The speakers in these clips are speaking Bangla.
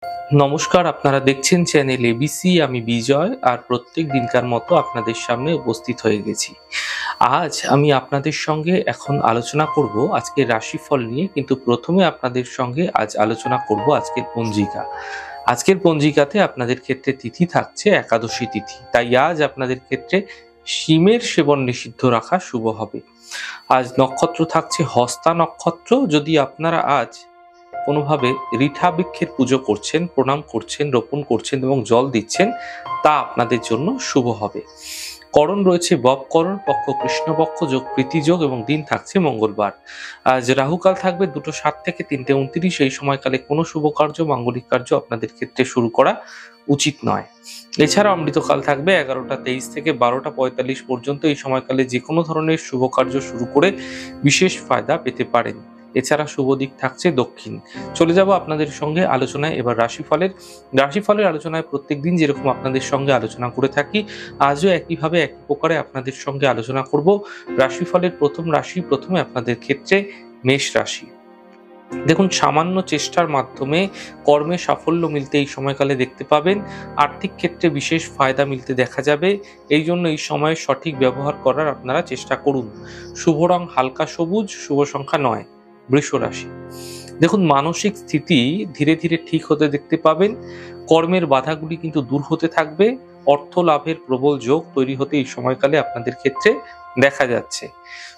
নমস্কার, আপনারা দেখছেন চ্যানেল এবিসি। আমি বিজয়, আর প্রত্যেক দিনকার মতো আপনাদের সামনে উপস্থিত হয়ে গেছি। আজ আমি আপনাদের সঙ্গে এখন আলোচনা করব আজকের রাশিফল নিয়ে, কিন্তু প্রথমে আপনাদের সঙ্গে আজ আলোচনা করব আজকের পঞ্জিকা। আজকের পঞ্জিকাতে আপনাদের ক্ষেত্রে তিথি থাকছে একাদশী তিথি, তাই আজ আপনাদের ক্ষেত্রে শিমের সেবন নিষিদ্ধ রাখা শুভ হবে। আজ নক্ষত্র থাকছে হস্তা নক্ষত্র। যদি আপনারা আজ কোনোভাবে ঋঠাবৃক্ষের পুজো করছেন, প্রণাম করছেন, রোপণ করছেন এবং জল দিচ্ছেন, তা আপনাদের জন্য শুভ হবে। করণ রয়েছে ববকরণ, পক্ষ কৃষ্ণপক্ষ, যোগ প্রীতিযোগ এবং দিন থাকছে মঙ্গলবার। আজ রাহুকাল থাকবে 2:07 থেকে 3:29। এই সময়কালে কোনো শুভ কার্য, মাঙ্গলিক কার্য আপনাদের ক্ষেত্রে শুরু করা উচিত নয়। এছাড়া অমৃতকাল থাকবে 11:23 থেকে 12:45 পর্যন্ত। এই সময়কালে যে কোনো ধরনের শুভ কার্য শুরু করে বিশেষ ফায়দা পেতে পারেন। এছাড়া শুভ দিক থাকছে দক্ষিণ। চলে যাব আপনাদের সঙ্গে আলোচনায় এবার রাশিফলের আলোচনায় প্রত্যেকদিন যেরকম আপনাদের সঙ্গে আলোচনা করে থাকি, আজও একইভাবে একই প্রকারে আপনাদের সঙ্গে আলোচনা করব রাশিফলের প্রথম রাশি। প্রথমে আপনাদের ক্ষেত্রে মেষ রাশি। দেখুন, সামান্য চেষ্টার মাধ্যমে কর্মে সাফল্য মিলতে এই সময়কালে দেখতে পাবেন। আর্থিক ক্ষেত্রে বিশেষ ফায়দা মিলতে দেখা যাবে। এই জন্য এই সময় সঠিক ব্যবহার করার আপনারা চেষ্টা করুন। শুভ রং হালকা সবুজ, শুভ সংখ্যা 9। বৃষ রাশি। দেখুন, মানসিক স্থিতি ধীরে ধীরে ঠিক হতে দেখতে পাবেন। কর্মের বাধাগুলি কিন্তু দূর হতে থাকবে। অর্থ লাভের প্রবল যোগ তৈরি হতে এই সময়কালে আপনাদের ক্ষেত্রে দেখা যাচ্ছে।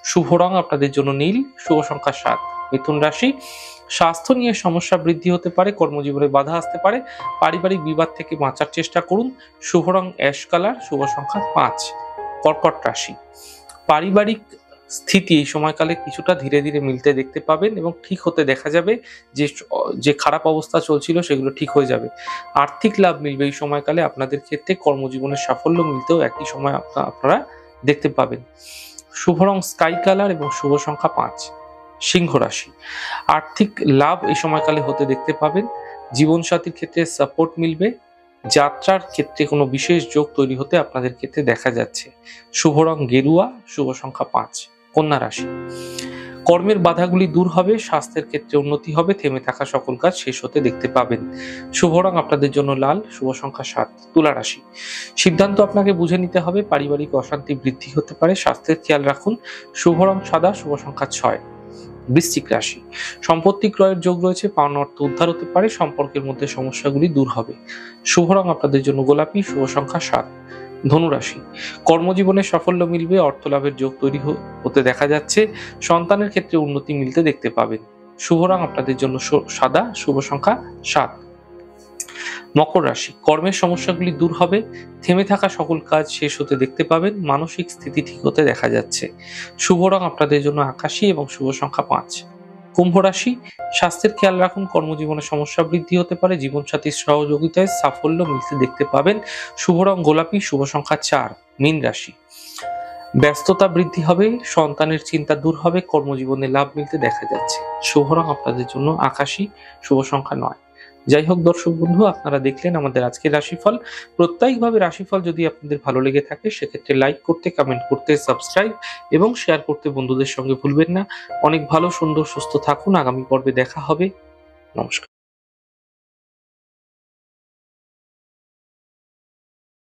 শুভ রং আপনাদের জন্য নীল, শুভ সংখ্যা 7। মিথুন রাশি। স্বাস্থ্য নিয়ে সমস্যা বৃদ্ধি হতে পারে, কর্মজীবনে বাধা আসতে পারে। পারিবারিক বিবাদ থেকে বাঁচার চেষ্টা করুন। শুভ রং অ্যাশ কালার, শুভ সংখ্যা 5। কর্কট রাশি। পারিবারিক স্থিতি এই সময়কালে কিছুটা ধীরে ধীরে মিলতে দেখতে পাবেন এবং ঠিক হতে দেখা যাবে। যে খারাপ অবস্থা চলছিল সেগুলো ঠিক হয়ে যাবে। আর্থিক লাভ মিলবে এই সময়কালে আপনাদের ক্ষেত্রে। কর্মজীবনের সাফল্য মিলতেও একই সময় আপনারা দেখতে পাবেন। শুভ রং স্কাই কালার এবং শুভ সংখ্যা 5। সিংহ রাশি। আর্থিক লাভ এই সময়কালে হতে দেখতে পাবেন। জীবনসাথীর ক্ষেত্রে সাপোর্ট মিলবে। যাত্রার ক্ষেত্রে কোনো বিশেষ যোগ তৈরি হতে আপনাদের ক্ষেত্রে দেখা যাচ্ছে। শুভ রং গেরুয়া, শুভ সংখ্যা 5। কন্যা রাশি। কর্মের বাধাগুলি দূর হবে, স্বাস্থ্যের ক্ষেত্রে উন্নতি হবে, থেমে থাকা সকল কাজ শেষ হতে দেখতে পাবেন। শুভ রং আপনাদের জন্য লাল, শুভ সংখ্যা 7। তুলা রাশি। সিদ্ধান্ত আপনাকে বুঝে নিতে হবে, পারিবারিক অশান্তি বৃদ্ধি হতে পারে, স্বাস্থ্যের খেয়াল রাখুন। শুভ রং সাদা, শুভ সংখ্যা 6। বৃশ্চিক রাশি। সম্পত্তি ক্রয়ের যোগ রয়েছে, পাওনা অর্থ উদ্ধার হতে পারে, সম্পর্কের মধ্যে সমস্যাগুলি দূর হবে। শুভ রং আপনাদের জন্য গোলাপি, শুভ সংখ্যা 7। ধনুরাশি। কর্মজীবনে সাফল্য মিলবে, অর্থ লাভের যোগ তৈরি হতে দেখা যাচ্ছে। সন্তানের ক্ষেত্রে উন্নতি মিলতে দেখতে পাবেন। শুভ রং আপনাদের জন্য সাদা, শুভ সংখ্যা 7। মকর রাশি। কর্মের সমস্যাগুলি দূর হবে, থেমে থাকা সকল কাজ শেষ হতে দেখতে পাবেন। মানসিক স্থিতি ঠিক হতে দেখা যাচ্ছে। শুভ রং আপনাদের জন্য আকাশী এবং শুভ সংখ্যা 5। কুম্ভ রাশি। স্বাস্থ্যের খেয়াল রাখুন, কর্মজীবনে সমস্যা বৃদ্ধি হতে পারে, জীবনসাথীর সহযোগিতায় সাফল্য মিলতে দেখতে পাবেন। শুভ রং গোলাপি, শুভ সংখ্যা 4। মীন রাশি। ব্যস্ততা বৃদ্ধি হবে, সন্তানের চিন্তা দূর হবে, কর্মজীবনে লাভ মিলতে দেখা যাচ্ছে। শুভ রং আপনাদের জন্য আকাশী, শুভ সংখ্যা 9। যাই হোক দর্শক বন্ধু, আপনারা দেখলেন আমাদের আজকের রাশিফল। প্রত্যেকভাবে রাশিফল যদি আপনাদের ভালো লেগে থাকে, সেক্ষেত্রে লাইক করতে, কমেন্ট করতে, সাবস্ক্রাইব এবং শেয়ার করতে বন্ধুদের সঙ্গে ভুলবেন না। অনেক ভালো, সুন্দর, সুস্থ থাকুন। আগামী পর্বে দেখা হবে। নমস্কার।